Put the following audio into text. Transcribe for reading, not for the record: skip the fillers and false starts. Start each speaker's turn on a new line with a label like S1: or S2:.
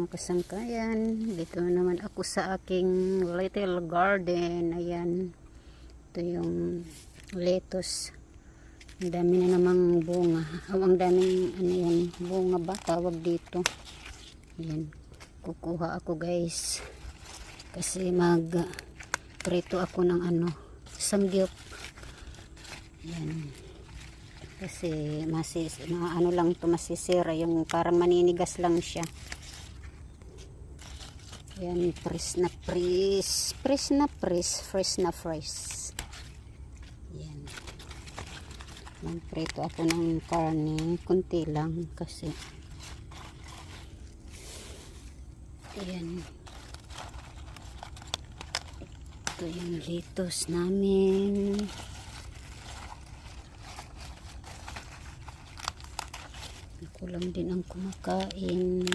S1: mga kasangkayan, dito naman ako sa aking little garden. Ayan, ito yung lettuce. Ang dami na namang bunga. Ang daming ano yan, bunga ba tawag dito. Ayan, kukuha ako guys kasi mag prito ako ng ano, samgyup. Ayan, kasi ano lang ito, masisira yung parang maninigas lang siya. Ayan, fresh na fresh. Ayan, magprito ako ng karne, kunti lang kasi ayan, ito yung lettuce namin. Ako lang din ang kumakain.